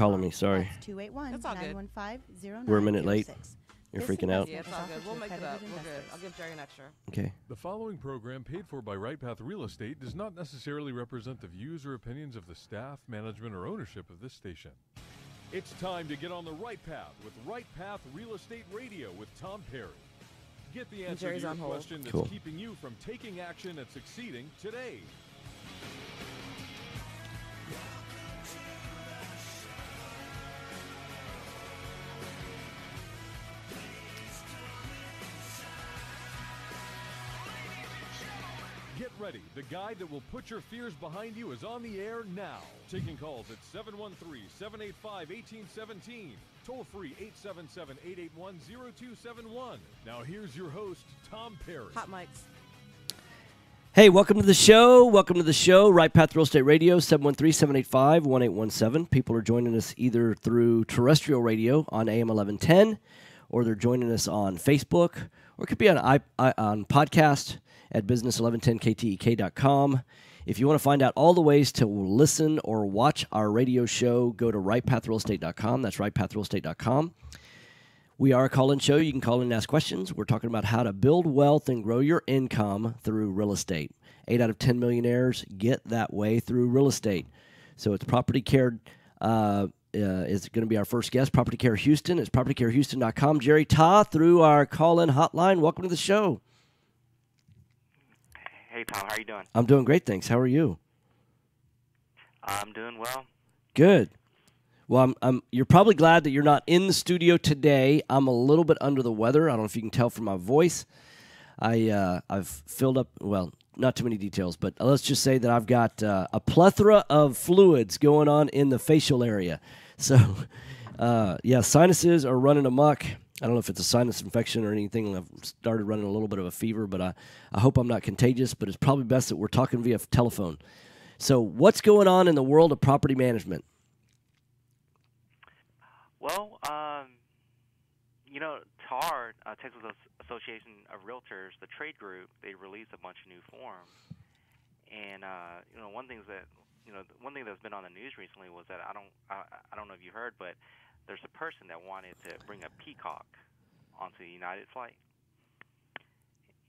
calling me. Sorry. That's 281-915-0906. We're a minute late. You're freaking out. Yeah, it's all good. We'll make it up. We're good. I'll give Jerry an extra. Okay. The following program, paid for by Right Path Real Estate, does not necessarily represent the views or opinions of the staff, management, or ownership of this station. It's time to get on the right path with Right Path Real Estate Radio with Tom Perry. Get the answer to your question that's keeping you from taking action and succeeding today. Get ready. The guide that will put your fears behind you is on the air now. Taking calls at 713-785-1817. Toll free 877-881-0271. Now here's your host, Tom Perry. Hot mics. Hey, welcome to the show. Welcome to the show. Right Path Real Estate Radio, 713-785-1817. People are joining us either through terrestrial radio on AM 1110, or they're joining us on Facebook, or it could be on podcast at business1110ktek.com. If you want to find out all the ways to listen or watch our radio show, go to rightpathrealestate.com. That's rightpathrealestate.com. We are a call-in show. You can call in and ask questions. We're talking about how to build wealth and grow your income through real estate. 8 out of 10 millionaires get that way through real estate. So it's Property Care is going to be our first guest, Property Care Houston. It's propertycarehouston.com. Jerry Ta through our call-in hotline. Welcome to the show. Hey, Tom, how are you doing? I'm doing great, thanks. How are you? I'm doing well. Good. Well, you're probably glad that you're not in the studio today. I'm a little bit under the weather. I don't know if you can tell from my voice. I've filled up, well, not too many details, but let's just say that I've got a plethora of fluids going on in the facial area. So, sinuses are running amok. I don't know if it's a sinus infection or anything. I've started running a little bit of a fever, but I hope I'm not contagious, but it's probably best that we're talking via telephone. So what's going on in the world of property management? Well, TAR, Texas Association of Realtors, the trade group, they released a bunch of new forms. And, one thing that's been on the news recently was that I don't know if you heard, but there's a person that wanted to bring a peacock onto the United flight,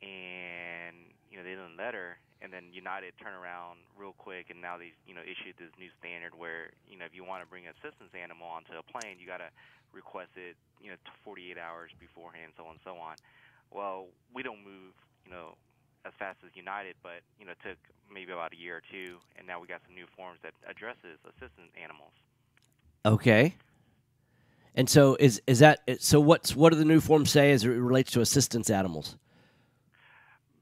and they didn't let her. And then United turned around real quick, and now they issued this new standard where if you want to bring an assistance animal onto a plane, you got to request it 48 hours beforehand, so on and so on. Well, we don't move as fast as United, but it took maybe about a year or two, and now we got some new forms that addresses assistance animals. Okay. And so is that so? What do the new forms say as it relates to assistance animals?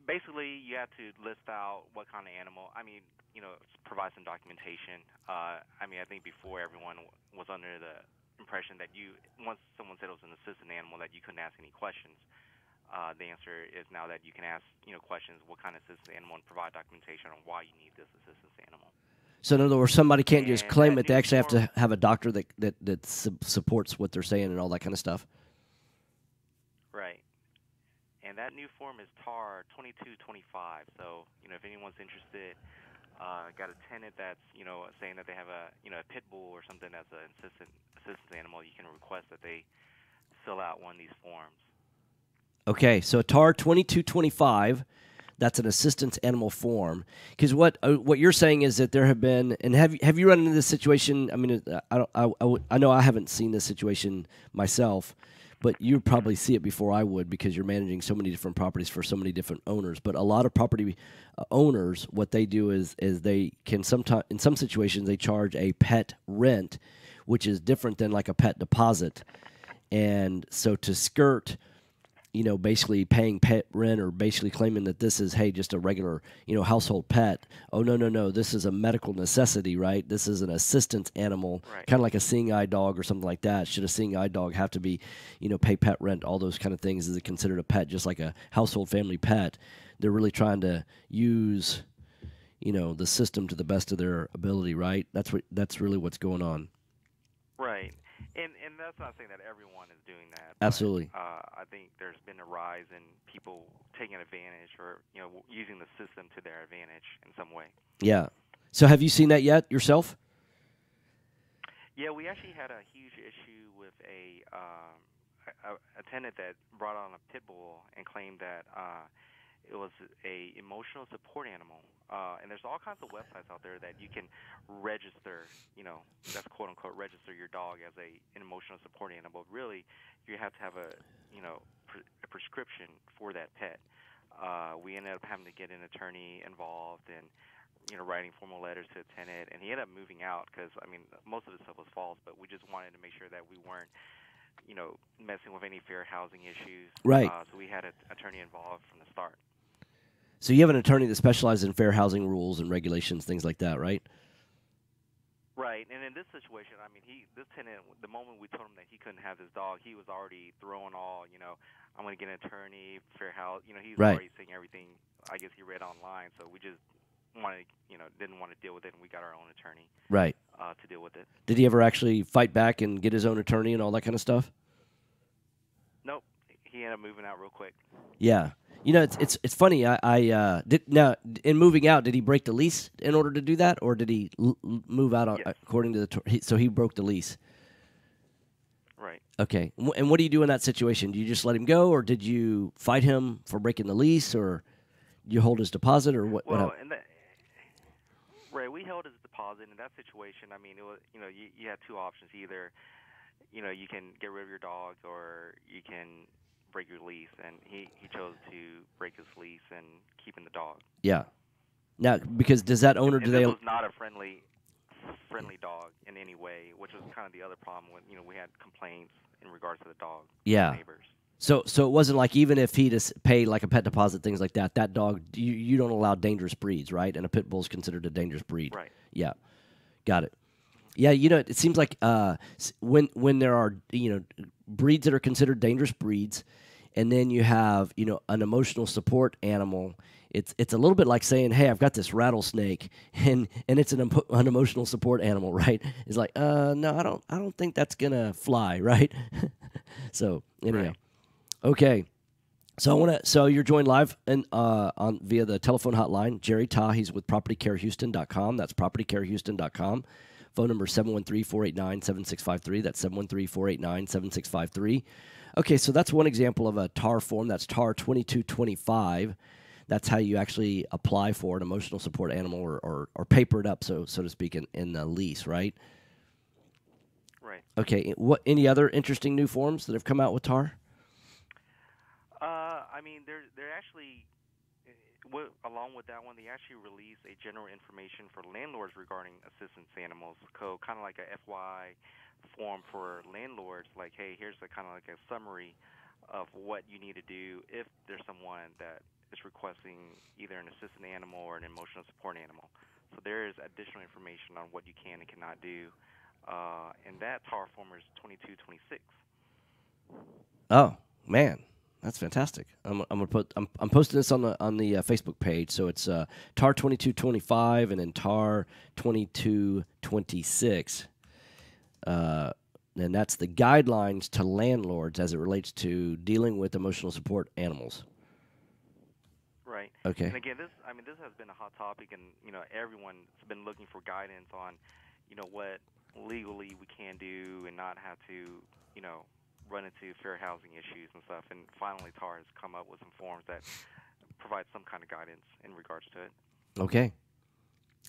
Basically, you have to list out what kind of animal. Provide some documentation. I think before everyone was under the impression that once someone said it was an assistant animal, that you couldn't ask any questions. The answer is now that you can ask questions, what kind of assistance animal, and provide documentation on why you need this assistance animal. So in other words, somebody can't just claim it. They actually have to have a doctor that supports what they're saying and all that kind of stuff. Right. And that new form is TAR 2225. So, if anyone's interested, got a tenant that's, saying that they have a pit bull or something as an assistance animal, you can request that they fill out one of these forms. Okay, so TAR 2225. That's an assistance animal form. Because what you're saying is that there have been, and have you run into this situation? I know I haven't seen this situation myself, but you probably see it before I would because you're managing so many different properties for so many different owners. But a lot of property owners, what they do is they can sometimes, in some situations, they charge a pet rent, which is different than like a pet deposit. And so to skirt basically paying pet rent or basically claiming that this is, hey, just a regular, household pet. Oh, no. This is a medical necessity, right? This is an assistance animal, right. Kind of like a seeing eye dog or something like that. Should a seeing eye dog have to be, pay pet rent, all those kind of things? Is it considered a pet, just like a household family pet? They're really trying to use, the system to the best of their ability, right? That's really what's going on. Right. And that's not saying that everyone is doing that. Absolutely. But, I think there's been a rise in people taking advantage or using the system to their advantage in some way. Yeah. So have you seen that yet yourself? Yeah, we actually had a huge issue with a tenant that brought on a pit bull and claimed that it was a emotional support animal. And there's all kinds of websites out there that you can register, that's quote unquote register your dog as an emotional support animal. Really, you have to have a prescription for that pet. We ended up having to get an attorney involved and writing formal letters to a tenant, and he ended up moving out because most of the stuff was false. But we just wanted to make sure that we weren't messing with any fair housing issues. Right. So we had an attorney involved from the start. So you have an attorney that specializes in fair housing rules and regulations, things like that, right? Right. And in this situation, this tenant, the moment we told him that he couldn't have his dog, he was already throwing all, I'm going to get an attorney, fair house. He's right. already saying everything, I guess he read online. So we just didn't want to deal with it, and we got our own attorney. Right. To deal with it. Did he ever actually fight back and get his own attorney and all that kind of stuff? Nope. He ended up moving out real quick. Yeah. It's funny. I did now in moving out. Did he break the lease in order to do that, or did he move out yes. according to so he broke the lease? Right. Okay. And what do you do in that situation? Do you just let him go, or did you fight him for breaking the lease, or you hold his deposit, or what? Well, right, we held his deposit in that situation. It was you had two options. Either you can get rid of your dog, or you can break your lease, and he chose to break his lease and keeping the dog. Yeah. Now, because does that owner this was not a friendly dog in any way, which was kind of the other problem when we had complaints in regards to the dog. Yeah. Neighbors. So it wasn't like even if he just paid like a pet deposit, things like that. That dog, you don't allow dangerous breeds, right? And a pit bull is considered a dangerous breed. Right. Yeah. Got it. Yeah, it seems like when there are breeds that are considered dangerous breeds, and then you have an emotional support animal. It's a little bit like saying, hey, I've got this rattlesnake, and it's an emotional support animal, right? It's like, no, I don't think that's gonna fly, right? So anyhow, right. Okay. So you're joined live and on via the telephone hotline. Jerry Ta, he's with PropertyCareHouston.com. That's PropertyCareHouston.com. Phone number 713-489-7653. That's 713-489-7653. Okay, so that's one example of a TAR form. That's TAR 2225. That's how you actually apply for an emotional support animal or paper it up, so to speak, in the lease, right? Right. Okay. What any other interesting new forms that have come out with TAR? They're actually, along with that one, they actually released a general information for landlords regarding assistance animals code, kind of like a FY form for landlords. Like, hey, here's a kind of like a summary of what you need to do if there's someone that is requesting either an assistant animal or an emotional support animal. So there is additional information on what you can and cannot do. And that TAR form is 2226. Oh man, that's fantastic. I'm posting this on the Facebook page. So it's TAR 2225 and then TAR 2226. And that's the guidelines to landlords as it relates to dealing with emotional support animals. Right. Okay. And again, this has been a hot topic, and everyone's been looking for guidance on, what legally we can do and not have to, run into fair housing issues and stuff. And finally, TAR has come up with some forms that provide some kind of guidance in regards to it. Okay.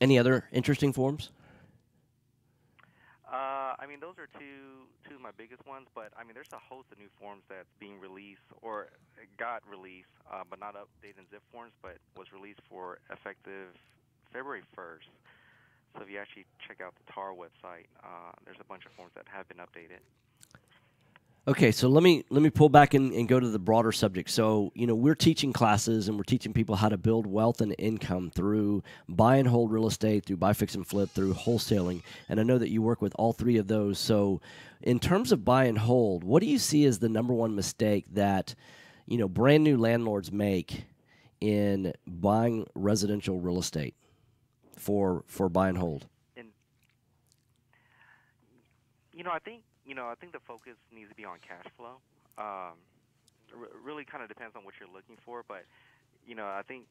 Any other interesting forms? Those are two of my biggest ones, but there's a host of new forms that's being released or got released, but not updated in zip forms, but was released for effective February 1st. So if you actually check out the TAR website, there's a bunch of forms that have been updated. Okay, so let me pull back and go to the broader subject. So, we're teaching classes and we're teaching people how to build wealth and income through buy and hold real estate, through buy, fix, and flip, through wholesaling. And I know that you work with all three of those. So in terms of buy and hold, what do you see as the number one mistake that, brand new landlords make in buying residential real estate for buy and hold? And, I think the focus needs to be on cash flow. Really kind of depends on what you're looking for, but I think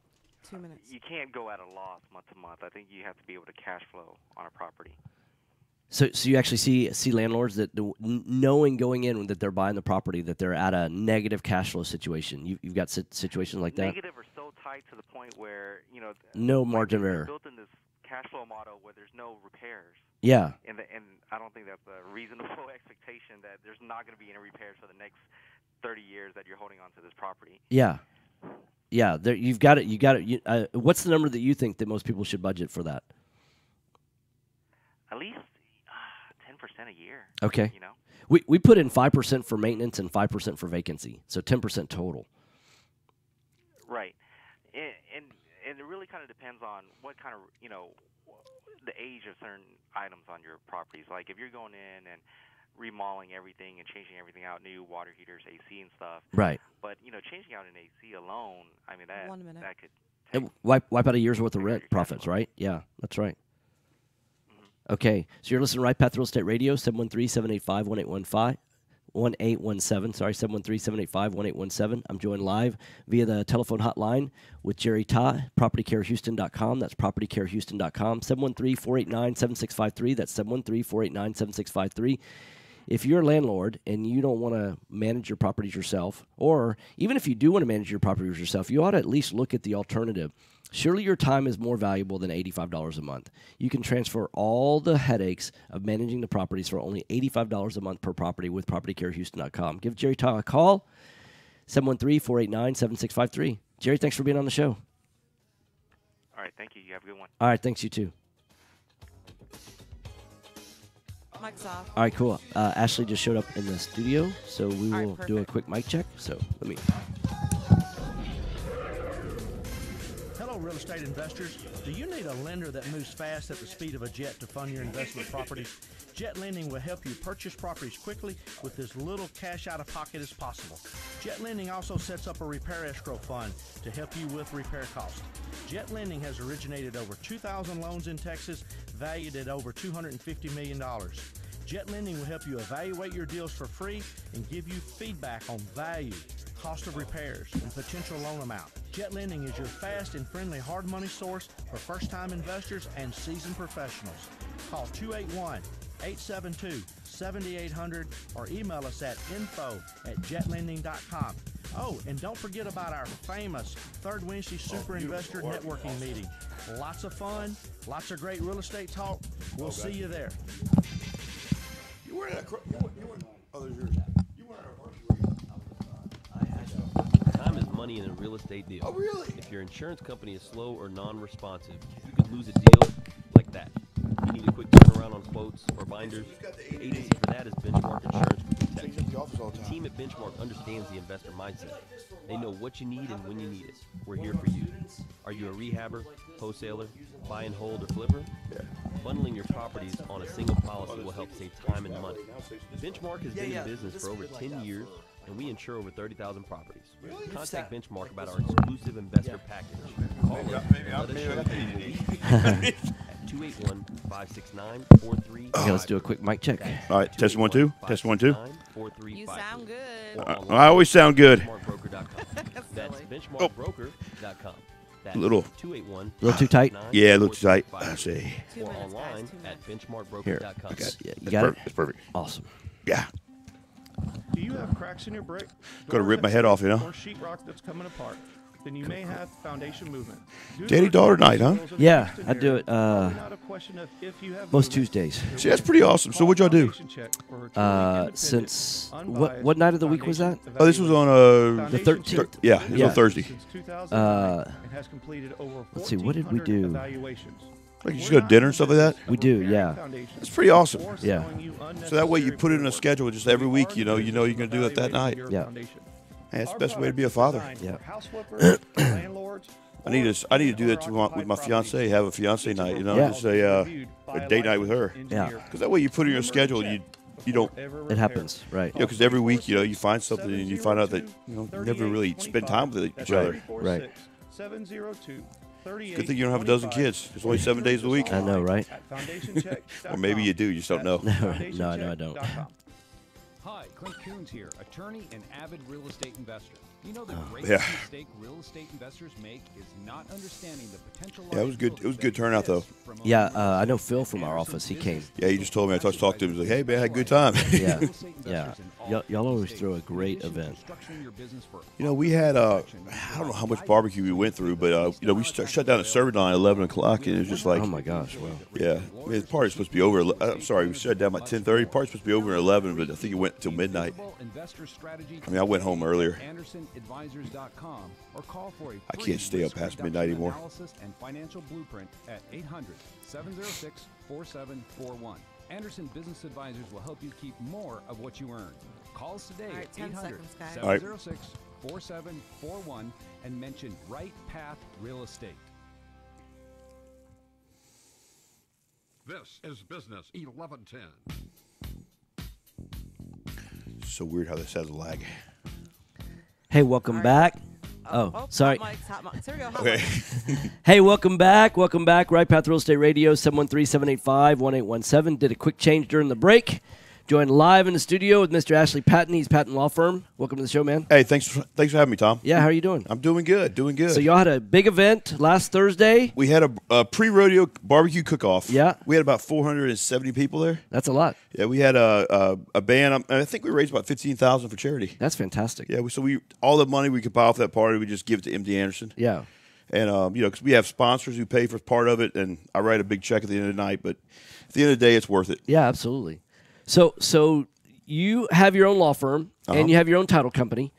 2 minutes. You can't go at a loss month to month. I think you have to be able to cash flow on a property. So you actually see landlords that knowing going in that they're buying the property that they're at a negative cash flow situation. You've got situations like that. Negative or so tight to the point where no margin of error. Built in this cash flow model where there's no repairs. Yeah. And I don't think that's a reasonable expectation that there's not going to be any repairs for the next 30 years that you're holding on to this property. Yeah. Yeah. You've got it. You got it. What's the number that you think that most people should budget for that? At least 10% a year. Okay. We put in 5% for maintenance and 5% for vacancy, so 10% total. Right, and it really kind of depends on what kind of the age of certain items on your properties. Like if you're going in and remodeling everything and changing everything out, new water heaters, AC and stuff. Right. But changing out an AC alone, I mean that could wipe out a year's worth of rent profits, right? Yeah, that's right. Okay, so you're listening to Right Path Real Estate Radio, 713-785-1817. 1817, sorry, 713-785-1817. I'm joined live via the telephone hotline with Jerry Ta, propertycarehouston.com. That's propertycarehouston.com. 713-489-7653. That's 713-489-7653. If you're a landlord and you don't want to manage your properties yourself, or even if you do want to manage your properties yourself, you ought to at least look at the alternative. Surely your time is more valuable than $85 a month. You can transfer all the headaches of managing the properties for only $85 a month per property with propertycarehouston.com. Give Jerry Todd a call, 713-489-7653. Jerry, thanks for being on the show. All right, thank you. You have a good one. All right, thanks, you too. Mic's off. All right, cool. Ashley just showed up in the studio, so we will do a quick mic check. So let me... Real estate investors, do you need a lender that moves fast at the speed of a jet to fund your investment properties? Jet Lending will help you purchase properties quickly with as little cash out of pocket as possible. Jet Lending also sets up a repair escrow fund to help you with repair costs. Jet Lending has originated over 2,000 loans in Texas, valued at over $250 million. Jet Lending will help you evaluate your deals for free and give you feedback on value, cost of repairs, and potential loan amount. Jet Lending is your fast and friendly hard money source for first-time investors and seasoned professionals. Call 281-872-7800 or email us at info@jetlending.com. Oh, and don't forget about our famous Third Wednesday Super Investor Networking Meeting. Lots of fun, lots of great real estate talk. We'll see you there. You wearing that? Oh, there's yours. You wearing a Time is money in a real estate deal. Oh, really? If your insurance company is slow or non-responsive, you could lose a deal like that. You need a quick turnaround on quotes or binders. The agency for that is Benchmark Insurance Group in Texas. The team at Benchmark understands the investor mindset. They know what you need and when you need it. We're here for you. Are you a rehabber, wholesaler, buy and hold, or flipper? Yeah. Bundling your properties on a single policy will help save time and money. Benchmark has been in business for over 10 years, and we insure over 30,000 properties. Contact Benchmark about our exclusive investor package. Call us and let us show you what we at 281-569-4355. Okay, let's do a quick mic check. All right, test 1 2. Test 1 2. You sound good. I always sound good. That's benchmarkbroker.com. That's Little. 281. A little too tight? Yeah, it looks tight. I see. Or online at benchmarkbroker.com. You got it? It's perfect. Awesome. Yeah. Do you have cracks in your brick? Gonna rip my head off, you know? Or sheetrock that's coming apart? Then you may have foundation movement. Daddy-daughter night, huh? Yeah, I do it most Tuesdays. See, that's pretty awesome. So what'd y'all do? Since what night of the week was that? Oh, this was on the 13th. Yeah, it was on Thursday. Let's see, what did we do? Like you just go to dinner and stuff like that? We do, yeah. That's pretty awesome. Yeah. So that way you put it in a schedule just every week, you know you're going to do it that night. Yeah. Hey, that's the best way to be a father. Yeah. I need to do that with my fiance. Have a fiance night, you know, Yeah. just a date night with her. Yeah. Because that way you put it in your schedule, you don't. It happens, right? You know, because every week, you know, you find something and you find out that you never really spend time with each other. Right. Good thing you don't have a dozen kids. It's only 7 days a week. I know, right? Or maybe you do. You just don't know. No, I don't. Hi, Clint Coons here, attorney and avid real estate investor. You know the greatest mistake real estate investors make is not understanding the potential. Yeah, it was good. It was a good turnout though. Yeah, I know Phil from our office. He came. Yeah, he just told me. I talked to him. He was like, "Hey man, I had a good time." Yeah. Y'all always throw a great event. You know, we had I don't know how much barbecue we went through, but you know, we shut down the serving line at 11 o'clock, and it was just like, oh my gosh, wow. Yeah, I mean, the party's supposed to be over. I'm sorry, we shut down by 10:30. The party's supposed to be over at 11, but I think it went till midnight. I mean, I went home earlier. I can't stay up past midnight anymore. And financial blueprint at 800-706-4741. Anderson Business Advisors will help you keep more of what you earn. Call us today at 800-706-4741 and mention Right Path Real Estate. This is Business 1110. So weird how this has a lag. Hey, welcome back. Oh, sorry. Hot mics. Here we go. Hot Okay. mics. Hey, welcome back. Welcome back. Right Path Real Estate Radio, 713-785-1817. Did a quick change during the break. Joined live in the studio with Mr. Ashley Patten. He's Patten Law Firm. Welcome to the show, man. Hey, thanks for having me, Tom. Yeah, how are you doing? I'm doing good. So y'all had a big event last Thursday. We had a pre-rodeo barbecue cook-off. Yeah. We had about 470 people there. That's a lot. Yeah, we had a band. I think we raised about $15,000 for charity. That's fantastic. Yeah, so all the money we could buy off that party, we just give it to MD Anderson. Yeah. And you know, because we have sponsors who pay for part of it, and I write a big check at the end of the night. But at the end of the day, it's worth it. Yeah, absolutely. So you have your own law firm and you have your own title company,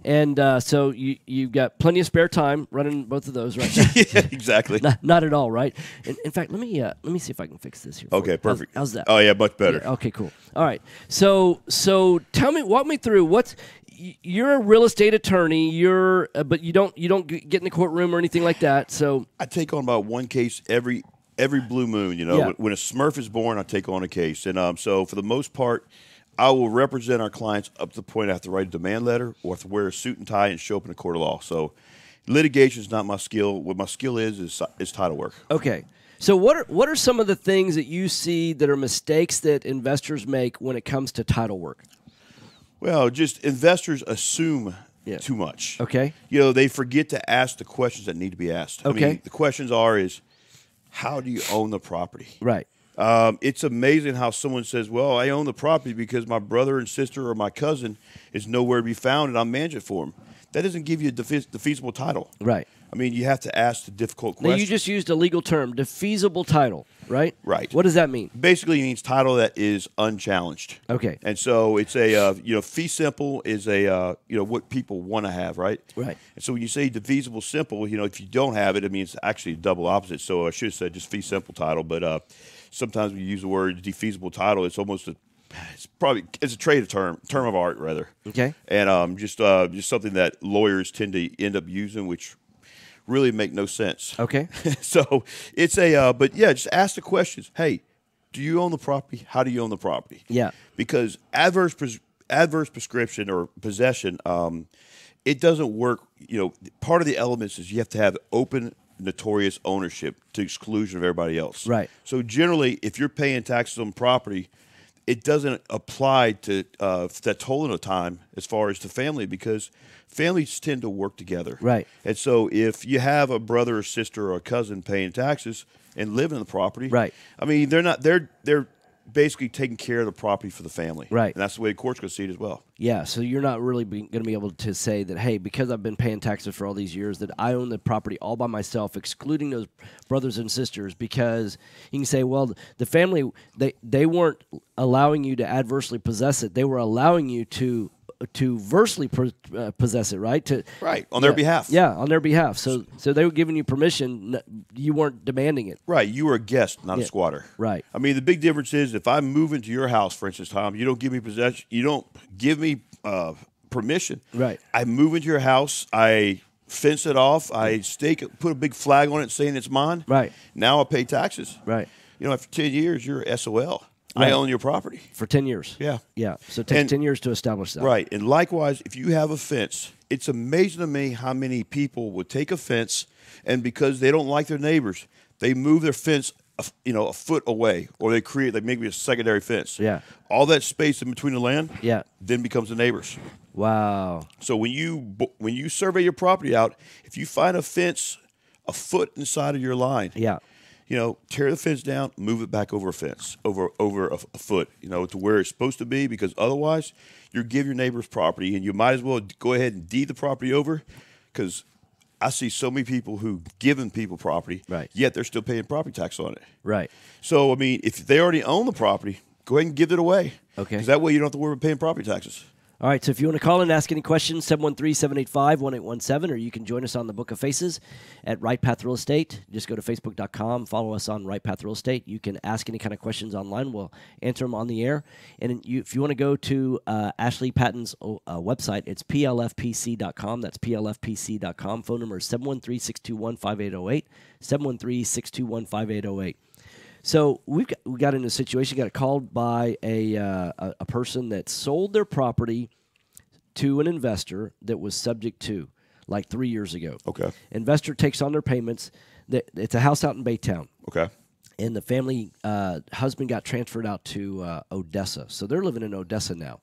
and so you've got plenty of spare time running both of those, right? Yeah, exactly. Not at all, right? In fact, let me see if I can fix this here. Okay, perfect. How's that? Oh yeah, much better. Yeah, okay, cool. All right. So walk me through you're a real estate attorney. But you don't get in the courtroom or anything like that. So I take on about one case every blue moon. You know, Yeah. when a Smurf is born, I take on a case, and so for the most part, I will represent our clients up to the point I have to write a demand letter or have to wear a suit and tie and show up in a court of law. So litigation is not my skill. What my skill is title work. okay. So what are some of the things that you see that are mistakes that investors make when it comes to title work? Well, just investors assume too much. Okay. You know, they forget to ask the questions that need to be asked. Okay. I mean, the questions is, how do you own the property? Right. It's amazing how someone says, well, I own the property because my brother and sister or my cousin is nowhere to be found and I'm managing it for them. That doesn't give you the feasible title. Right. I mean, you have to ask the difficult Now, questions. you just used a legal term, defeasible title, right? Right. What does that mean? Basically, it means title that is unchallenged. Okay. And so it's a, fee simple is a, what people want to have, right? Right. And so when you say divisible simple, if you don't have it, it means actually double opposite. So I should have said just fee simple title, but sometimes when you use the word defeasible title, it's almost it's a trade term of art rather. Okay. And just something that lawyers tend to end up using, which really make no sense. Okay. So it's just ask the questions. Hey, do you own the property? How do you own the property? Yeah. Because adverse prescription or possession, it doesn't work. Part of the elements is you have to have open, notorious ownership to exclusion of everybody else. Right. So generally, if you're paying taxes on property, it doesn't apply to that total of time as far as to family, because families tend to work together. Right. And so if you have a brother or sister or a cousin paying taxes and living in the property, right. I mean, they're basically taking care of the property for the family. Right. And that's the way the court's going to see it as well. Yeah, so you're not really going to be able to say that, hey, because I've been paying taxes for all these years, that I own the property all by myself, excluding those brothers and sisters, because you can say, well, the family, they weren't allowing you to adversely possess it. They were allowing you to versely possess it, right? Right, on their behalf. Yeah, on their behalf. So they were giving you permission. You weren't demanding it. Right, you were a guest, not a squatter. Right. I mean, the big difference is if I move into your house, for instance, Tom, you don't give me possession. You don't give me permission. Right. I move into your house. I fence it off. I put a big flag on it saying it's mine. Right. Now I pay taxes. Right. After 10 years, you're SOL. Right. I own your property. For 10 years. Yeah. Yeah. So it takes 10 years to establish that. Right. And likewise, if you have a fence, it's amazing to me how many people would take a fence, and because they don't like their neighbors, they move their fence a foot away, or they create like maybe a secondary fence. Yeah. All that space in between the land. Yeah. Then becomes the neighbors. Wow. So when you survey your property out, if you find a fence a foot inside of your line, yeah, tear the fence down, move it back over a fence, over a foot, to where it's supposed to be, because otherwise you're giving your neighbor's property, and you might as well go ahead and deed the property over, because I see so many people who given people property, right, yet they're still paying property tax on it. Right. So, I mean, if they already own the property, go ahead and give it away. Okay. Because that way you don't have to worry about paying property taxes. All right, so if you want to call and ask any questions, 713-785-1817, or you can join us on the Book of Faces at Right Path Real Estate. Just go to Facebook.com, follow us on Right Path Real Estate. You can ask any kind of questions online. We'll answer them on the air. And if you want to go to Ashley Patten's website, it's plfpc.com. That's plfpc.com. Phone number is 713-621-5808, 713-621-5808. So we got in a situation, got called by a person that sold their property to an investor that was subject to, like 3 years ago. Okay. Investor takes on their payments. It's a house out in Baytown. Okay. And the family husband got transferred out to Odessa. So they're living in Odessa now.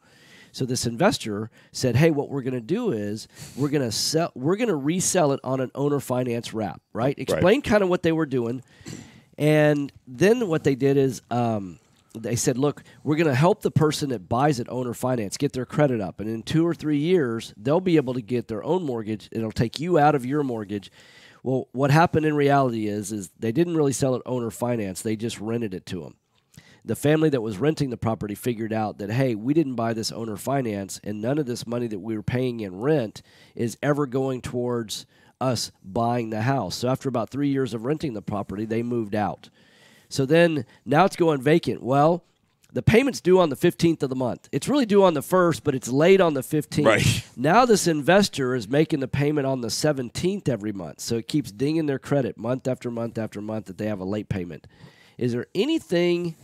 So this investor said, "Hey, what we're going to do is we're going to resell it on an owner finance wrap." Right? Explain kind of what they were doing. And then what they did is they said, look, we're going to help the person that buys it owner finance get their credit up. And in 2 or 3 years, they'll be able to get their own mortgage. It'll take you out of your mortgage. Well, what happened in reality is they didn't really sell it owner finance. They just rented it to them. The family that was renting the property figured out that, hey, we didn't buy this owner finance, and none of this money that we were paying in rent is ever going towards us buying the house. So after about 3 years of renting the property, they moved out. So then now it's going vacant. Well, the payment's due on the 15th of the month. It's really due on the 1st, but it's late on the 15th. Right. Now this investor is making the payment on the 17th every month. So it keeps dinging their credit month after month after month that they have a late payment. Is there anything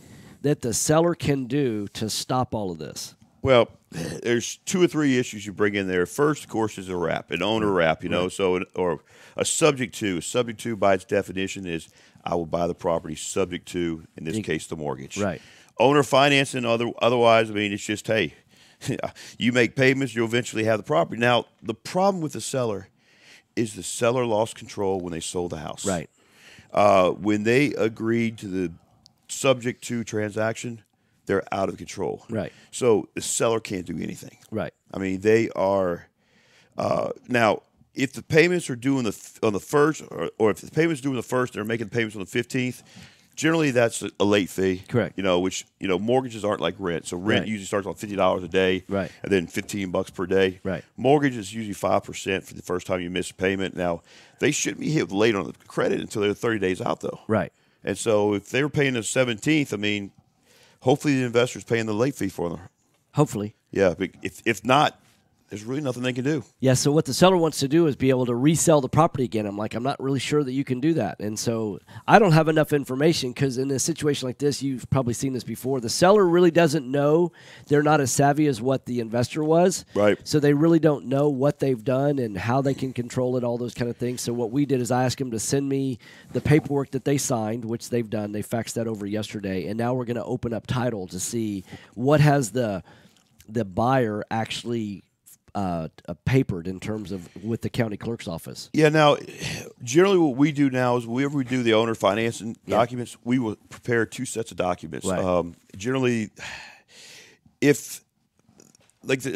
that the seller can do to stop all of this? Well, there's 2 or 3 issues you bring in there. First, of course, is a wrap, an owner wrap, so or a subject to. Subject to, by its definition, is I will buy the property subject to, in this case, the mortgage. Right. Owner financing, otherwise, I mean, it's just, hey, you make payments, you'll eventually have the property. Now, the problem with the seller is the seller lost control when they sold the house. Right. When they agreed to the subject to transaction, they're out of control. Right. So the seller can't do anything. Right. I mean, they are now. If the payments are due on the 1st, or if the payments due on the 1st, they're making payments on the 15th. Generally, that's a late fee. Correct. Which mortgages aren't like rent. So rent usually starts on $50 a day. Right. And then $15 per day. Right. Mortgage is usually 5% for the first time you miss a payment. Now, they shouldn't be hit late on the credit until they're 30 days out, though. Right. And so if they were paying the 17th, I mean, hopefully the investor's paying the late fee for them. Hopefully. Yeah, but if not, there's really nothing they can do. Yeah, so what the seller wants to do is be able to resell the property again. I'm like, I'm not really sure that you can do that. And so I don't have enough information, because in a situation like this, you've probably seen this before. The seller really doesn't know. They're not as savvy as what the investor was. Right. So they really don't know what they've done and how they can control it, all those kind of things. So what we did is I asked them to send me the paperwork that they signed, which they've done. They faxed that over yesterday. And now we're going to open up title to see what has the buyer actually papered in terms of with the county clerk's office. Yeah, now, generally what we do now is whenever we do the owner financing documents, we will prepare 2 sets of documents. Right. Generally, in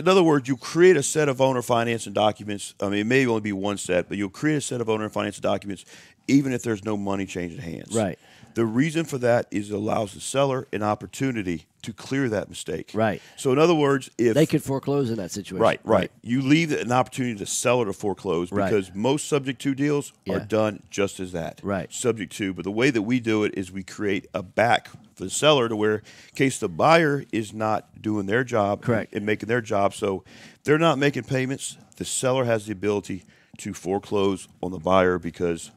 other words, you create a set of owner financing documents. I mean, it may only be 1 set, but you'll create a set of owner financing documents even if there's no money changing hands. Right. The reason for that is it allows the seller an opportunity to clear that mistake. Right. So in other words, if they could foreclose in that situation. Right. You leave an opportunity to the seller to foreclose, because most subject to deals are done just as that. Right. Subject to. But the way that we do it is we create a back for the seller to where, in case the buyer is not doing their job and making their job, so they're not making payments, the seller has the ability to foreclose on the buyer, because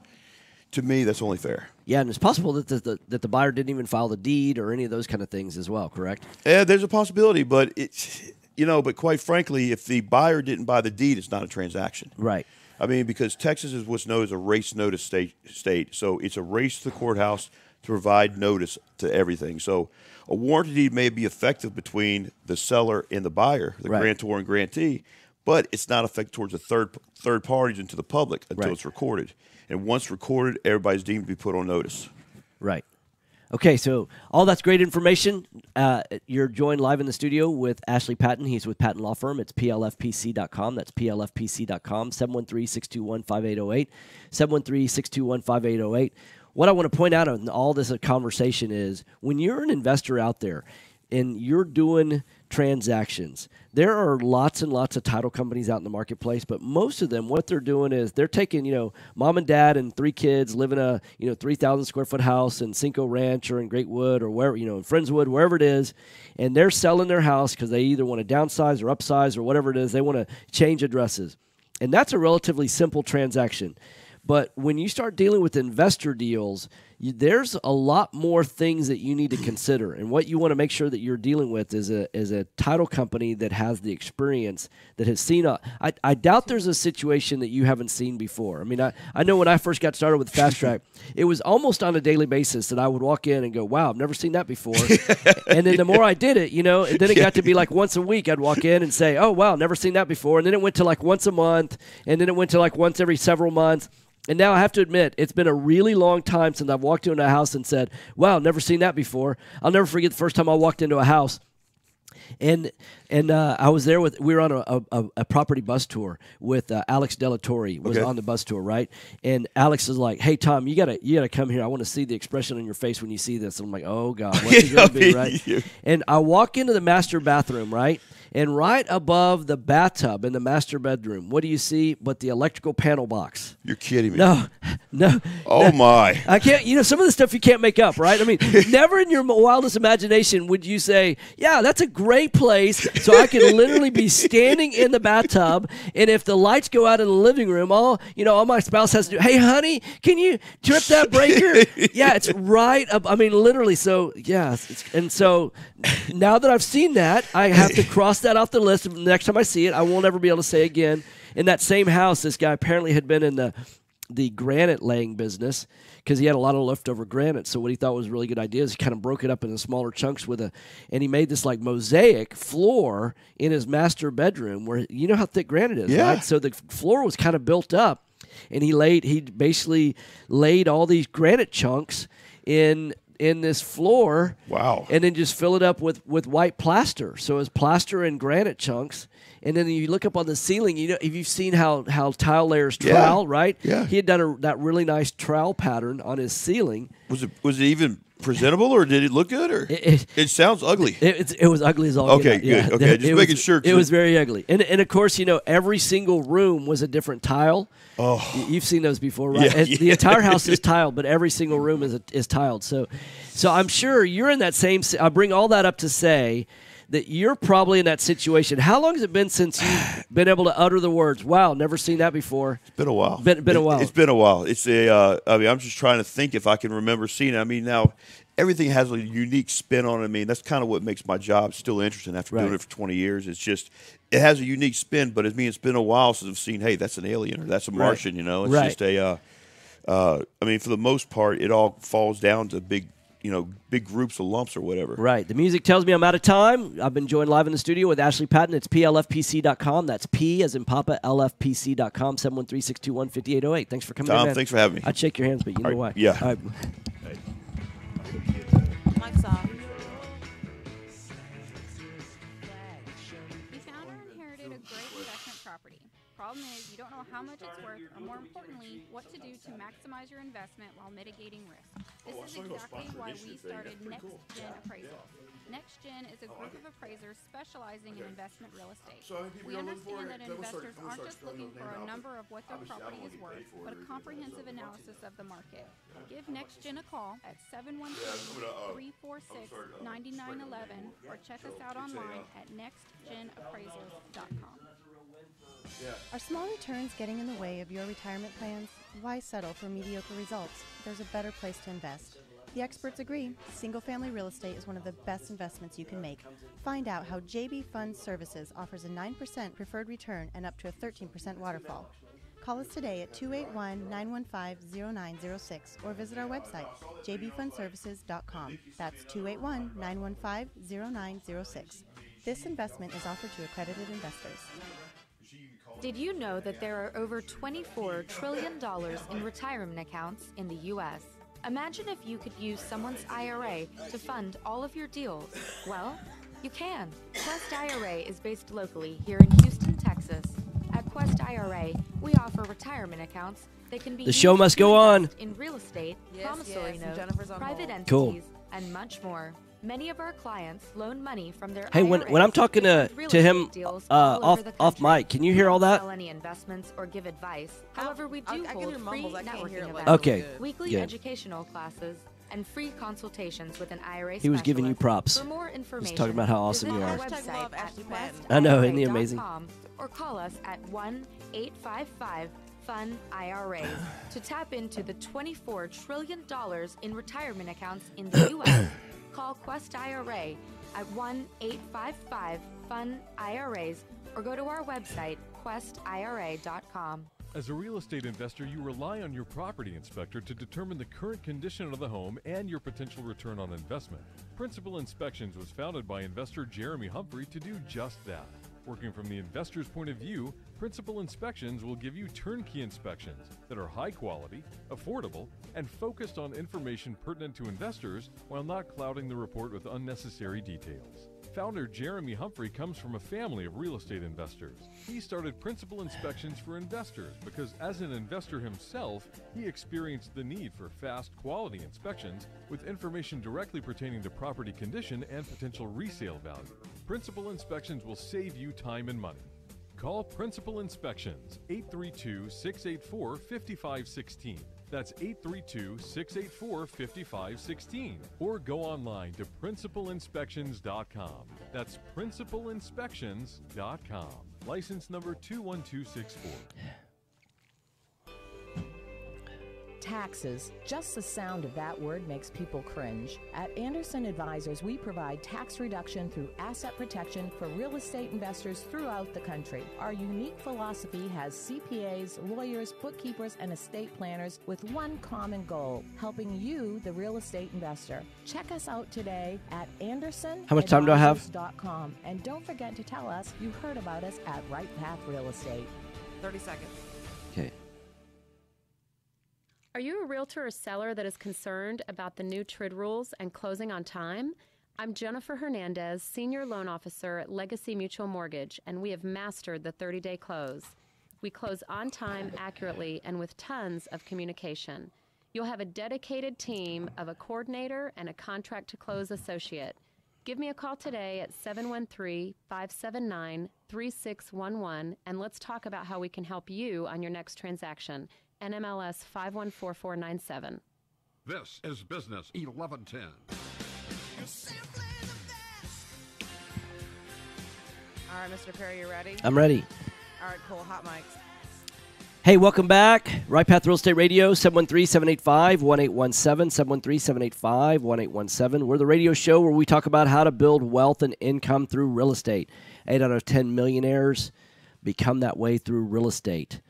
to me, that's only fair. Yeah, and it's possible that the buyer didn't even file the deed or any of those kind of things as well, correct? Yeah, there's a possibility, but but quite frankly, if the buyer didn't buy the deed, it's not a transaction. Right. I mean, because Texas is what's known as a race notice state. So it's a race to the courthouse to provide notice to everything. So a warranty deed may be effective between the seller and the buyer, the grantor and grantee, but it's not effective towards the third parties and to the public until it's recorded. And once recorded, everybody's deemed to be put on notice. Right. Okay, so all that's great information. You're joined live in the studio with Ashley Patten. He's with Patten Law Firm. It's plfpc.com. That's plfpc.com, 713-621-5808, 713-621-5808. What I want to point out in all this conversation is when you're an investor out there and you're doing transactions, there are lots and lots of title companies out in the marketplace, but most of them, what they're doing is they're taking, mom and dad and 3 kids live in a, 3,000 square foot house in Cinco Ranch or in Greatwood or wherever, in Friendswood, wherever it is, and they're selling their house because they either want to downsize or upsize or whatever it is. They want to change addresses. And that's a relatively simple transaction. But when you start dealing with investor deals, there's a lot more things that you need to consider. And what you want to make sure that you're dealing with is a title company that has the experience, that has seen I doubt there's a situation that you haven't seen before. I mean, I know when I first got started with Fast Track, it was almost on a daily basis that I would walk in and go, wow, I've never seen that before. And then the more I did it, and then it got to be like once a week I'd walk in and say, oh, wow, never seen that before. And then it went to like once a month, and then it went to like once every several months. And now I have to admit, it's been a really long time since I've walked into a house and said, wow, never seen that before. I'll never forget the first time I walked into a house. And I was there we were on a property bus tour with Alex Delatorre was on the bus tour, right? And Alex is like, hey, Tom, you gotta come here. I want to see the expression on your face when you see this. And I'm like, oh, God, what's it going to be, right? And I walk into the master bathroom, right? And right above the bathtub in the master bedroom, what do you see but the electrical panel box? You're kidding me. No. Oh, my. I can't, some of the stuff you can't make up, right? I mean, never in your wildest imagination would you say, yeah, that's a great place so I could literally be standing in the bathtub, and if the lights go out in the living room, all my spouse has to do, hey, honey, can you trip that breaker? Yeah, it's right up. I mean, literally. So, yeah. And so now that I've seen that, I have to cross that off the list. The next time I see it, I won't ever be able to say again. In that same house, this guy apparently had been in the granite laying business because he had a lot of leftover granite. So what he thought was a really good idea is he kind of broke it up into smaller chunks and he made this like mosaic floor in his master bedroom where you know how thick granite is, right? So the floor was kind of built up, and he basically laid all these granite chunks in this floor. Wow. And then just fill it up with white plaster. So it's plaster and granite chunks. And then you look up on the ceiling, if you've seen how tile layers trowel, right? Yeah. He had done that really nice trowel pattern on his ceiling. Was it even presentable, or did it look good? Or it sounds ugly. It was ugly as all. Okay, good. Yeah. Okay, just making sure. It was very ugly. And of course, every single room was a different tile. Oh, you've seen those before, right? Yeah, the entire house is tiled, but every single room is tiled. So I'm sure you're in that same. I bring all that up to say that you're probably in that situation. How long has it been since you've been able to utter the words, wow, never seen that before? It's been a while. Been a while. It's been a while. It's I'm just trying to think if I can remember seeing it. I mean, now everything has a unique spin on it. I mean, that's kind of what makes my job still interesting after doing it for 20 years. It's just, it has a unique spin, but it's been a while since I've seen, hey, that's an alien or that's a Martian, It's just I mean, for the most part, it all falls down to big groups of lumps or whatever. Right. The music tells me I'm out of time. I've been joined live in the studio with Ashley Patten. It's plfpc.com. That's P as in Papa, lfpc.com, 713-621-5808. Thanks for coming in, man. Thanks for having me. I'd shake your hands, but you know why. Yeah. All right. Mike's off. We found or inherited a great investment property. Problem is, you don't know how much it's worth, or more importantly, what to do to maximize your investment while mitigating risk. This is exactly why we started Next Gen Appraisal. Next Gen is a group of appraisers specializing in investment real estate. We understand that investors aren't just looking for a number of what their property is worth, but a comprehensive analysis of the market. Give Next Gen a call at 713-346-9911 or check us out online at nextgenappraisals.com. Are small returns getting in the way of your retirement plans? Why settle for mediocre results? There's a better place to invest. The experts agree. Single-family real estate is one of the best investments you can make. Find out how JB Fund Services offers a 9% preferred return and up to a 13% waterfall. Call us today at 281-915-0906 or visit our website, jbfundservices.com. That's 281-915-0906. This investment is offered to accredited investors. Did you know that there are over $24 trillion in retirement accounts in the U.S.? Imagine if you could use someone's IRA to fund all of your deals. Well, you can. Quest IRA is based locally here in Houston, Texas. At Quest IRA, we offer retirement accounts that can be The show used must to go on. invest in real estate, promissory notes, private entities, Cool. and much more. Many of our clients loan money from their Hey, when I'm talking to him off mic, can you hear all that? Sell any investments or give advice. However, we do I can hold hear free mumbles. I can't hear networking it like events, Okay, weekly good. educational classes, and free consultations with an IRA He was giving you specialist. props. For more He's information, talking about how awesome visit you our are. website at I know, isn't he amazing? questira.com or call us at 1-855-FUN-IRAs to tap into the $24 trillion in retirement accounts in the U.S. Call Quest IRA at 1-855-FUN-IRAs or go to our website, questira.com. As a real estate investor, you rely on your property inspector to determine the current condition of the home and your potential return on investment. Principal Inspections was founded by investor Jeremy Humphrey to do just that. Working from the investor's point of view, Principal Inspections will give you turnkey inspections that are high quality, affordable, and focused on information pertinent to investors while not clouding the report with unnecessary details. Founder Jeremy Humphrey comes from a family of real estate investors. He started Principal Inspections for investors because as an investor himself, he experienced the need for fast, quality inspections with information directly pertaining to property condition and potential resale value. Principal Inspections will save you time and money. Call Principal Inspections 832-684-5516. That's 832-684-5516. Or go online to principalinspections.com. That's principalinspections.com. License number 21264. Taxes. Just the sound of that word makes people cringe. At Anderson Advisors, we provide tax reduction through asset protection for real estate investors throughout the country. Our unique philosophy has CPAs, lawyers, bookkeepers, and estate planners with one common goal, helping you, the real estate investor. Check us out today at AndersonAdvisors.com. How much time do I have? And don't forget to tell us you heard about us at Right Path Real Estate. 30 seconds. Okay. Are you a realtor or seller that is concerned about the new TRID rules and closing on time? I'm Jennifer Hernandez, Senior Loan Officer at Legacy Mutual Mortgage, and we have mastered the 30-day close. We close on time, accurately, and with tons of communication. You'll have a dedicated team of a coordinator and a contract-to-close associate. Give me a call today at 713-579-3611, and let's talk about how we can help you on your next transaction. NMLS 514497. This is Business 1110. All right, Mr. Perry, you ready? I'm ready. All right, cool. Hot mics. Hey, welcome back. Right Path Real Estate Radio, 713-785-1817, 713-785-1817. We're the radio show where we talk about how to build wealth and income through real estate. 8 out of 10 millionaires become that way through real estate.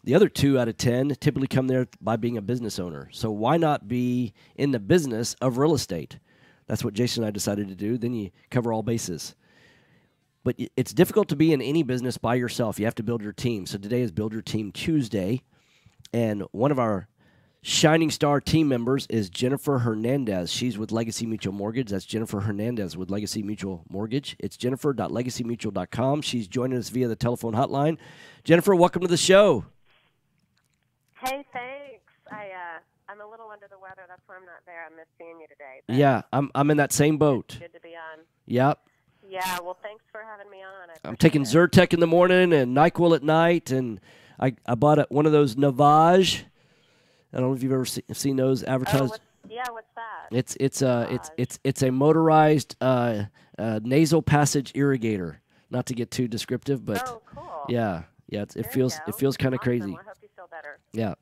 The other 2 out of 10 typically come there by being a business owner. So why not be in the business of real estate? That's what Jason and I decided to do. Then you cover all bases. But it's difficult to be in any business by yourself. You have to build your team. So today is Build Your Team Tuesday. And one of our shining star team members is Jennifer Hernandez. She's with Legacy Mutual Mortgage. That's Jennifer Hernandez with Legacy Mutual Mortgage. It's jennifer.legacymutual.com. She's joining us via the telephone hotline. Jennifer, welcome to the show. Hey, thanks. I'm a little under the weather. That's why I'm not there. I miss seeing you today. Yeah, I'm in that same boat. Good to be on. Yep. Yeah, well, thanks for having me on. I'm taking Zyrtec in the morning and NyQuil at night, and I bought one of those Navage. I don't know if you've ever seen those advertised. What's that? It's a motorized nasal passage irrigator. Not to get too descriptive, but cool. Yeah, it feels kind of crazy. Well, I hope you feel better. Yeah.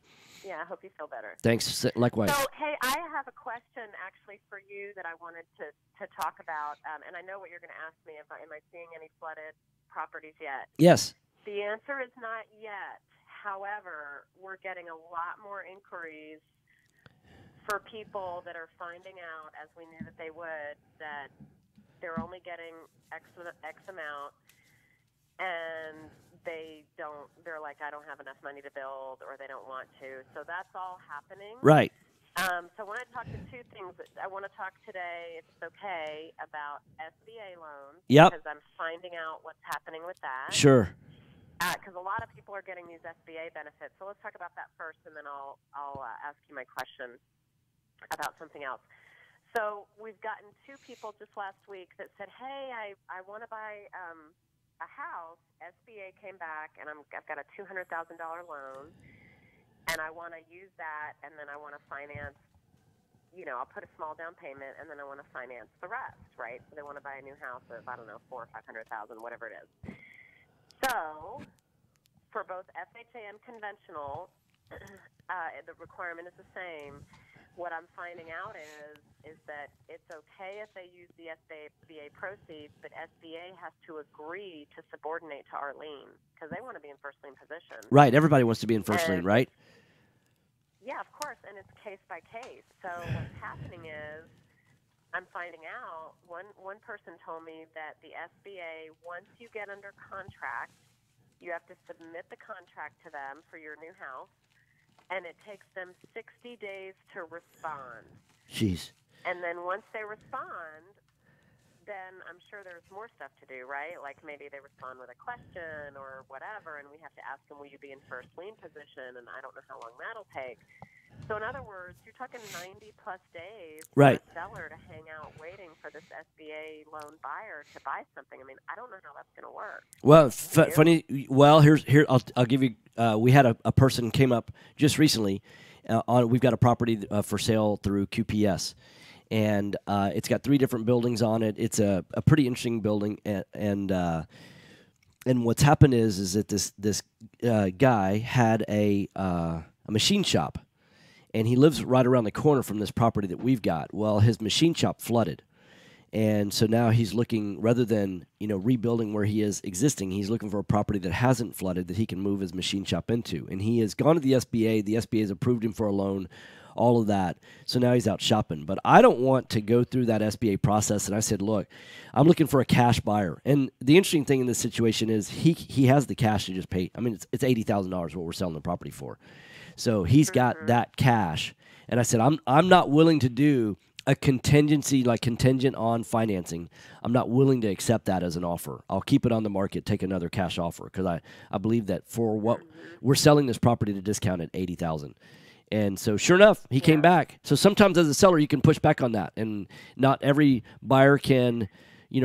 Yeah, I hope you feel better. Thanks. Likewise. So, hey, I have a question actually for you that I wanted to talk about, and I know what you're going to ask me. Am I seeing any flooded properties yet? Yes. The answer is not yet. However, we're getting a lot more inquiries for people that are finding out, as we knew that they would, that they're only getting X amount, and they're like, I don't have enough money to build, or they don't want to. So that's all happening. Right. So I want to talk to two things. I want to talk today, if it's okay, about SBA loans. Yep. Because I'm finding out what's happening with that. Sure. Because a lot of people are getting these SBA benefits. So let's talk about that first, and then I'll ask you my question about something else. So we've gotten two people just last week that said, hey, I want to buy a house. SBA came back, and I've got a $200,000 loan. And I want to use that, and then I want to finance, I'll put a small down payment, and then I want to finance the rest, right? So they want to buy a new house of, $400,000 or $500,000, whatever it is. So for both FHA and conventional, the requirement is the same. What I'm finding out is that it's okay if they use the SBA proceeds, but SBA has to agree to subordinate to our lien because they want to be in first lien position. Right. Everybody wants to be in first lien, right? Yeah, of course, and it's case by case. So what's happening is I'm finding out, one person told me that the SBA, once you get under contract, you have to submit the contract to them for your new house, and it takes them 60 days to respond. Jeez. And then once they respond, then I'm sure there's more stuff to do, right? Like maybe they respond with a question or whatever, and we have to ask them, will you be in first lien position? And I don't know how long that'll take. So in other words, you're talking 90-plus days right. for a seller to hang out waiting for this SBA loan buyer to buy something. I mean, I don't know how that's going to work. Well, funny. Well, here I'll give you. We had a person came up just recently. We've got a property for sale through QPS. And it's got 3 different buildings on it. It's a pretty interesting building, and what's happened is that this guy had a machine shop, and he lives right around the corner from this property that we've got. Well, his machine shop flooded, and so now he's looking, rather than rebuilding where he is existing, he's looking for a property that hasn't flooded that he can move his machine shop into. And he has gone to the SBA. The SBA has approved him for a loan. All of that. So now he's out shopping. But I don't want to go through that SBA process. And I said, look, I'm looking for a cash buyer. And the interesting thing in this situation is he has the cash to just pay. I mean, it's $80,000 what we're selling the property for. So he's got that cash. And I said, I'm not willing to do a contingency, like contingent on financing. I'm not willing to accept that as an offer. I'll keep it on the market, take another cash offer, because I believe that for what we're selling this property to discount at $80,000. And so sure enough, he came back. So sometimes as a seller, you can push back on that. And not every buyer can,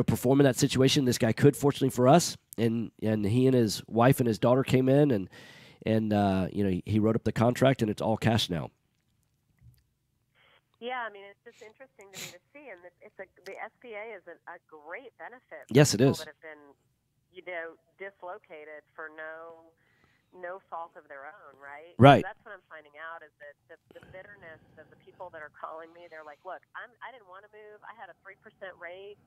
perform in that situation. This guy could, fortunately for us. And he and his wife and his daughter came in and he wrote up the contract, and it's all cash now. Yeah, I mean, it's just interesting to me to see. And the SBA is a great benefit for yes, it people is. that have been, dislocated for no fault of their own, right? Right. So that's what I'm finding out is that the bitterness of the people that are calling me, they're like, look, I didn't want to move. I had a 3% rate,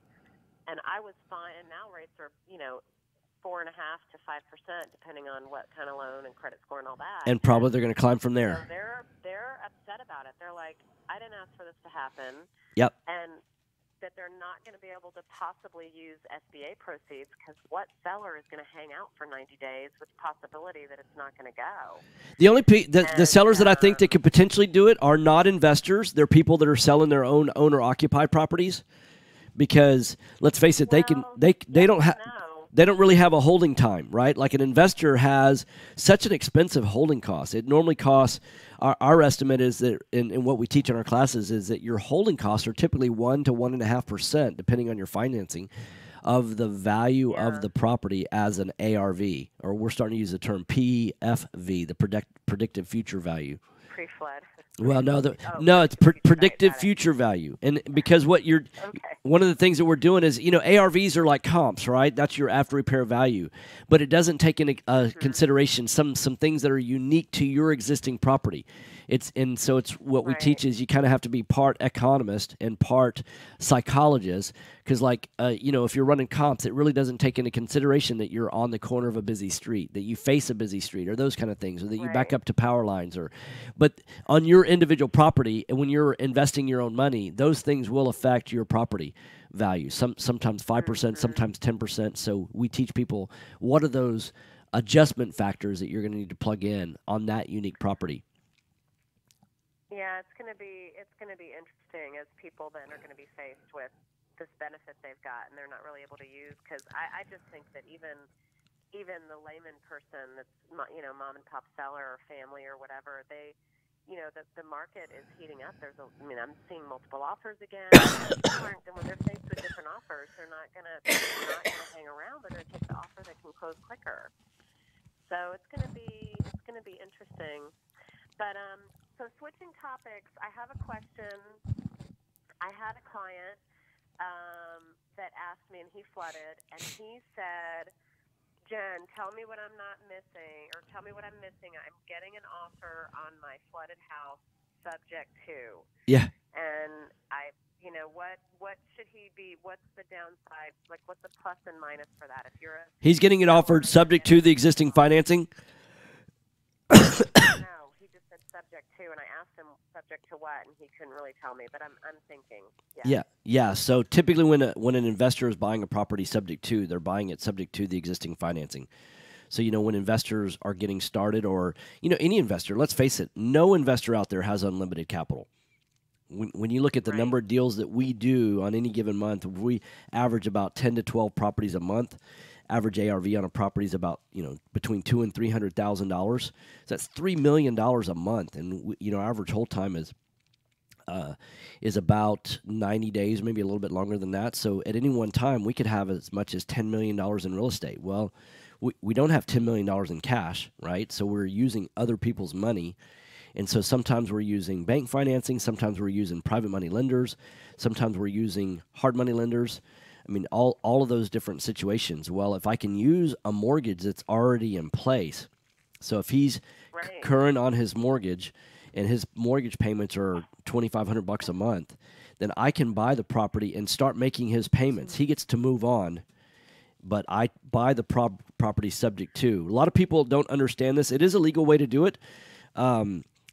and I was fine. And now rates are, 4.5% to 5%, depending on what kind of loan and credit score and all that. And probably they're going to climb from there. So they're upset about it. They're like, I didn't ask for this to happen. Yep. And that they're not going to be able to possibly use SBA proceeds because what seller is going to hang out for 90 days with the possibility that it's not going to go? The only the sellers that I think that could potentially do it are not investors. They're people that are selling their own owner-occupied properties, because let's face it, they don't really have a holding time, right? Like an investor has such an expensive holding cost. It normally costs, our estimate is that, in what we teach in our classes, is that your holding costs are typically 1 to 1.5%, depending on your financing, of the value of the property as an ARV, or we're starting to use the term PFV, the predictive future value. Pre-flood. Well, no, it's predictive future value, and because one of the things that we're doing is, ARVs are like comps, right? That's your after repair value, but it doesn't take into consideration some things that are unique to your existing property. So it's what we teach is you kind of have to be part economist and part psychologist, Because, like, if you're running comps, it really doesn't take into consideration that you're on the corner of a busy street, that you face a busy street, or those kind of things, or that you back up to power lines. But on your individual property, and when you're investing your own money, those things will affect your property value. Sometimes 5%, sometimes 10%. So we teach people what are those adjustment factors that you're going to need to plug in on that unique property. Yeah, it's going to be interesting as people then are going to be faced with this benefit they've got and they're not really able to use, because I just think that even the layman person that's mom and pop seller or family or whatever, they the market is heating up. I'm seeing multiple offers again. And when they're faced with different offers, they're not gonna hang around. They're gonna take the offer that can close quicker. So it's gonna be interesting. But so switching topics, I have a question. I had a client that asked me, and he flooded, and he said, Jen, tell me what I'm not missing, or tell me what I'm missing. I'm getting an offer on my flooded house subject to. Yeah. And what should he be? What's the downside? Like, what's the plus and minus for that? If you're He's getting it offered subject to the existing financing? No, he just said subject to, and I asked him subject to what, and he couldn't really tell me, but I'm thinking. Yeah. So typically when an investor is buying a property subject to, they're buying it subject to the existing financing. So, when investors are getting started, or, any investor, let's face it, no investor out there has unlimited capital. When you look at the number of deals that we do on any given month, we average about 10 to 12 properties a month. Average ARV on a property is about, between $200,000 and $300,000. So that's $3 million a month. And, our average hold time is about 90 days, maybe a little bit longer than that. So at any one time, we could have as much as $10 million in real estate. Well, we don't have $10 million in cash, right? So we're using other people's money. And so sometimes we're using bank financing. Sometimes we're using private money lenders. Sometimes we're using hard money lenders. I mean, all of those different situations. Well, if I can use a mortgage that's already in place, so if he's current on his mortgage and his mortgage payments are $2,500 a month, then I can buy the property and start making his payments. He gets to move on, but I buy the property subject to. A lot of people don't understand this. It is a legal way to do it.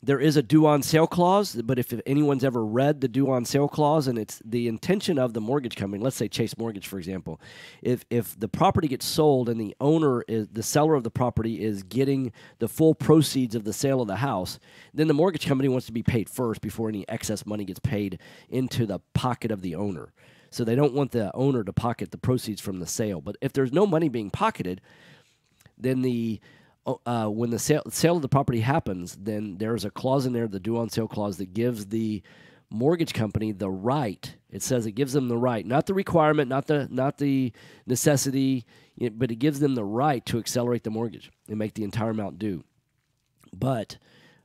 There is a due on sale clause, but if anyone's ever read the due on sale clause, and it's the intention of the mortgage company, let's say Chase Mortgage, for example, if the property gets sold and the seller of the property is getting the full proceeds of the sale of the house, then the mortgage company wants to be paid first before any excess money gets paid into the pocket of the owner. So they don't want the owner to pocket the proceeds from the sale. But if there's no money being pocketed, then when the sale of the property happens, then there's a clause in there, the due on sale clause, that gives the mortgage company the right. It says it gives them the right, not the requirement, not the necessity, but it gives them the right to accelerate the mortgage and make the entire amount due. But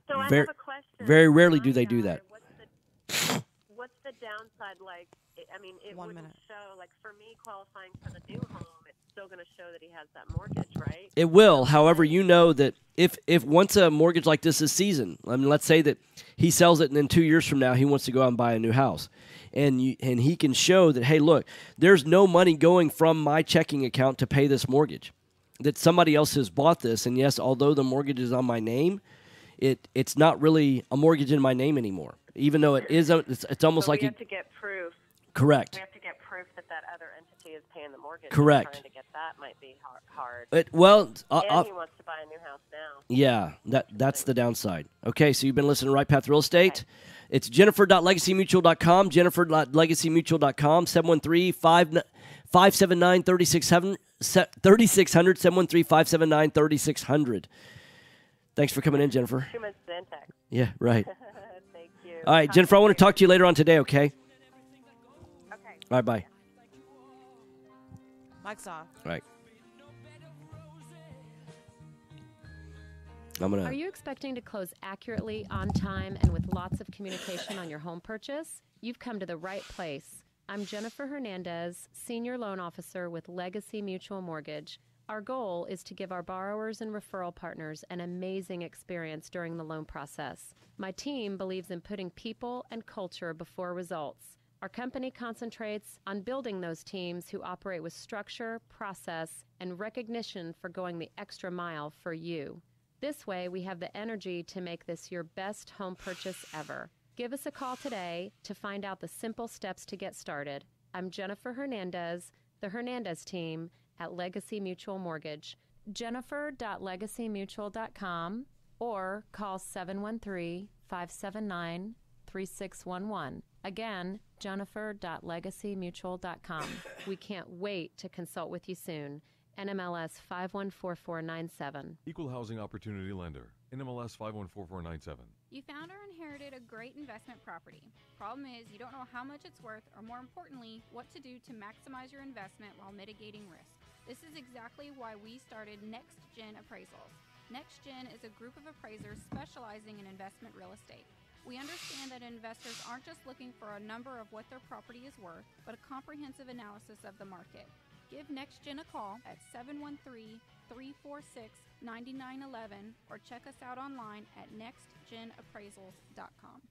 I have a question. Very rarely do they do that. What's the downside like? I mean, it wouldn't show, like, for me qualifying for the new home, it's still going to show that he has that mortgage, right? It will. However, that if once a mortgage like this is seasoned, I mean, let's say that he sells it and then 2 years from now he wants to go out and buy a new house, and he can show that, hey, look, there's no money going from my checking account to pay this mortgage, that somebody else has bought this, and yes, although the mortgage is on my name, it's not really a mortgage in my name anymore, even though it is. It's almost so like we have to get proof. Correct. We have to get proof that other entity is paying the mortgage. Correct. Trying to get that might be hard. And he wants to buy a new house now. Yeah, that's the downside. Okay, so you've been listening to Right Path Real Estate. Okay. It's jennifer.legacymutual.com, jennifer.legacymutual.com, 713-579-3600, 713-579-3600. Thanks for coming in, Jennifer. Too much Zentex. Yeah, right. Thank you. All right, Jennifer, I want to talk to you later on today, okay? Okay. All right, bye. Mike's off. All right. Are you expecting to close accurately, on time, and with lots of communication on your home purchase? You've come to the right place. I'm Jennifer Hernandez, Senior Loan Officer with Legacy Mutual Mortgage. Our goal is to give our borrowers and referral partners an amazing experience during the loan process. My team believes in putting people and culture before results. Our company concentrates on building those teams who operate with structure, process, and recognition for going the extra mile for you. This way, we have the energy to make this your best home purchase ever. Give us a call today to find out the simple steps to get started. I'm Jennifer Hernandez, the Hernandez team at Legacy Mutual Mortgage. Jennifer.legacymutual.com or call 713-579-3611. Again, jennifer.legacymutual.com. We can't wait to consult with you soon. NMLS 514497. Equal Housing Opportunity Lender. NMLS 514497. You found or inherited a great investment property. Problem is, you don't know how much it's worth, or more importantly, what to do to maximize your investment while mitigating risk. This is exactly why we started Next Gen Appraisals. Next Gen is a group of appraisers specializing in investment real estate. We understand that investors aren't just looking for a number of what their property is worth, but a comprehensive analysis of the market. Give NextGen a call at 713-346-9911 or check us out online at nextgenappraisals.com.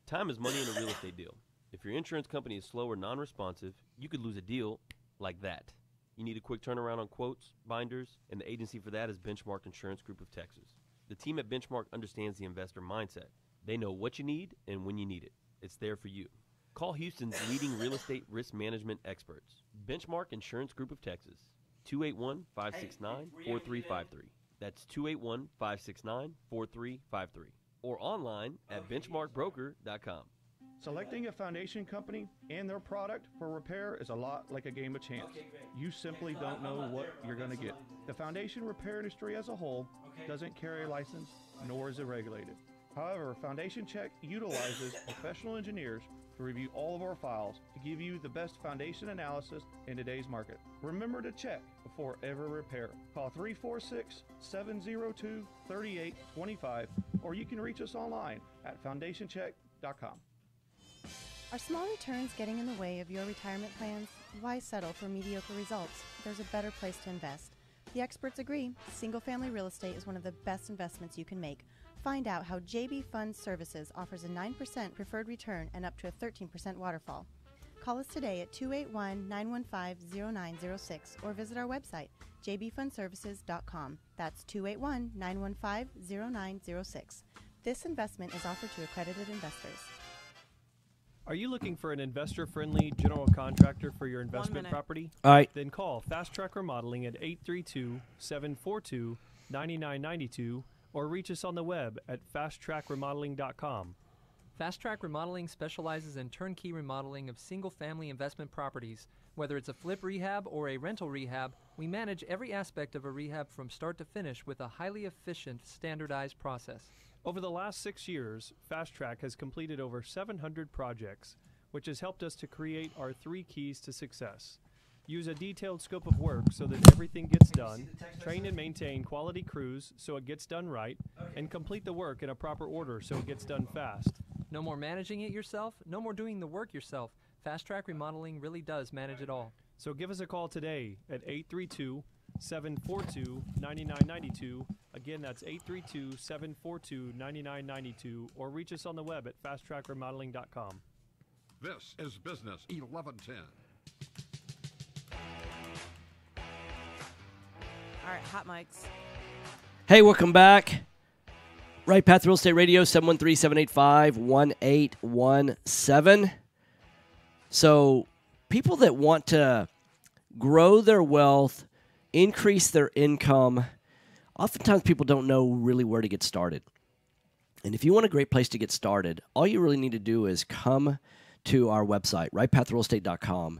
Time is money in a real estate deal. If your insurance company is slow or non-responsive, you could lose a deal like that. You need a quick turnaround on quotes, binders, and the agency for that is Benchmark Insurance Group of Texas. The team at Benchmark understands the investor mindset. They know what you need and when you need it. It's there for you. Call Houston's leading real estate risk management experts. Benchmark Insurance Group of Texas, 281-569-4353. That's 281-569-4353. Or online at benchmarkbroker.com. Selecting a foundation company and their product for repair is a lot like a game of chance. You simply don't know what you're going to get. The foundation repair industry as a whole doesn't carry a license, nor is it regulated. However, Foundation Check utilizes professional engineers to review all of our files to give you the best foundation analysis in today's market. Remember to check before every repair. Call 346-702-3825 or you can reach us online at foundationcheck.com. Are small returns getting in the way of your retirement plans? Why settle for mediocre results? There's a better place to invest. The experts agree, single-family real estate is one of the best investments you can make. Find out how JB Fund Services offers a 9% preferred return and up to a 13% waterfall. Call us today at 281-915-0906 or visit our website, jbfundservices.com. That's 281-915-0906. This investment is offered to accredited investors. Are you looking for an investor-friendly general contractor for your investment property? All right. Then call Fast Track Remodeling at 832-742-9992 or reach us on the web at fasttrackremodeling.com. Fast Track Remodeling specializes in turnkey remodeling of single-family investment properties. Whether it's a flip rehab or a rental rehab, we manage every aspect of a rehab from start to finish with a highly efficient, standardized process. Over the last 6 years, Fast Track has completed over 700 projects, which has helped us to create our 3 keys to success. Use a detailed scope of work so that everything gets done, train and maintain quality crews so it gets done right, and complete the work in a proper order so it gets done fast. No more managing it yourself, no more doing the work yourself. Fast Track Remodeling really does manage it all. So give us a call today at 832-742-9992. Again, that's 832-742-9992, or reach us on the web at fasttrackremodeling.com. This is Business 1110. All right, hot mics. Hey, welcome back. Right Path Real Estate Radio, 713-785-1817. So people that want to grow their wealth, increase their income, oftentimes people don't know really where to get started. And if you want a great place to get started, all you really need to do is come to our website, rightpathrealestate.com.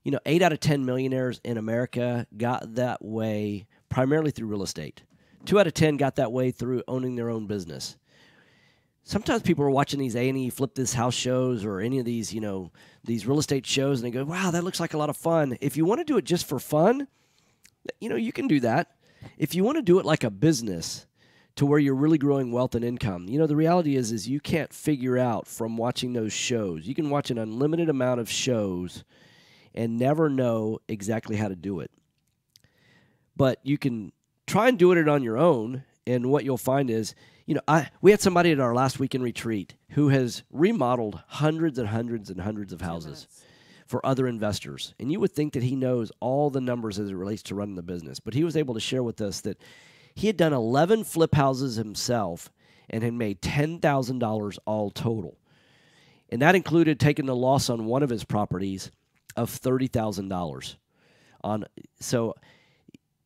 You know, 8 out of 10 millionaires in America got that way primarily through real estate. 2 out of 10 got that way through owning their own business. Sometimes people are watching these A&E Flip This House shows or any of these, you know, these real estate shows, and they go, wow, that looks like a lot of fun. If you want to do it just for fun, you know, you can do that. If you want to do it like a business to where you're really growing wealth and income, you know, the reality is you can't figure out from watching those shows. You can watch an unlimited amount of shows and never know exactly how to do it. But you can try and do it on your own, and what you'll find is, we had somebody at our last weekend retreat who has remodeled hundreds and hundreds and hundreds of houses for other investors. And you would think that he knows all the numbers as it relates to running the business. But he was able to share with us that he had done 11 flip houses himself and had made $10,000 all total. And that included taking the loss on one of his properties of $30,000. So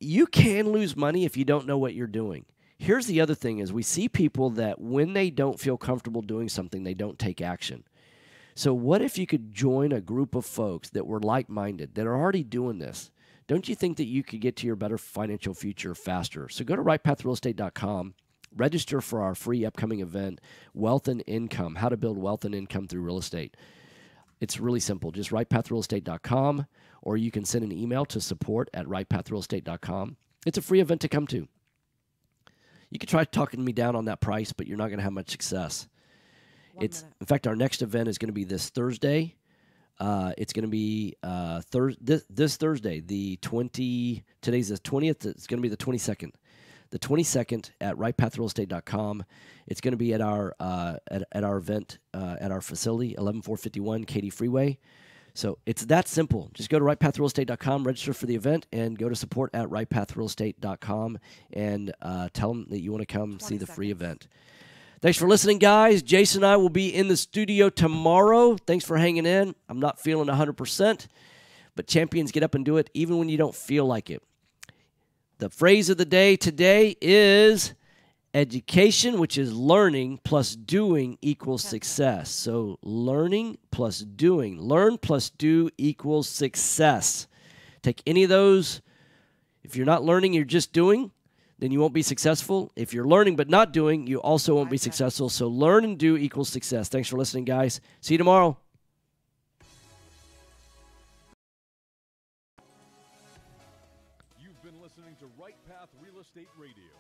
you can lose money if you don't know what you're doing. Here's the other thing is we see people that when they don't feel comfortable doing something, they don't take action. So what if you could join a group of folks that were like-minded, that are already doing this? Don't you think that you could get to your better financial future faster? So go to rightpathrealestate.com, register for our free upcoming event, Wealth and Income, how to build wealth and income through real estate. It's really simple. Just rightpathrealestate.com, or you can send an email to support@rightpathrealestate.com. It's a free event to come to. You can try talking me down on that price, but you're not going to have much success. In fact, our next event is going to be this Thursday. It's going to be this Thursday, today's the 20th. It's going to be the 22nd. The 22nd at rightpathrealestate.com. It's going to be at our event at our facility, 11451 Katy Freeway. So it's that simple. Just go to rightpathrealestate.com, register for the event, and go to support@rightpathrealestate.com and tell them that you want to come see the free event. Thanks for listening, guys. Jason and I will be in the studio tomorrow. Thanks for hanging in. I'm not feeling 100%, but champions get up and do it even when you don't feel like it. The phrase of the day today is education, which is learning plus doing equals success. So learning plus doing. Learn plus do equals success. Take any of those. If you're not learning, you're just doing, then you won't be successful. If you're learning but not doing, you also won't be successful. So learn and do equals success. Thanks for listening, guys. See you tomorrow. You've been listening to Right Path Real Estate Radio.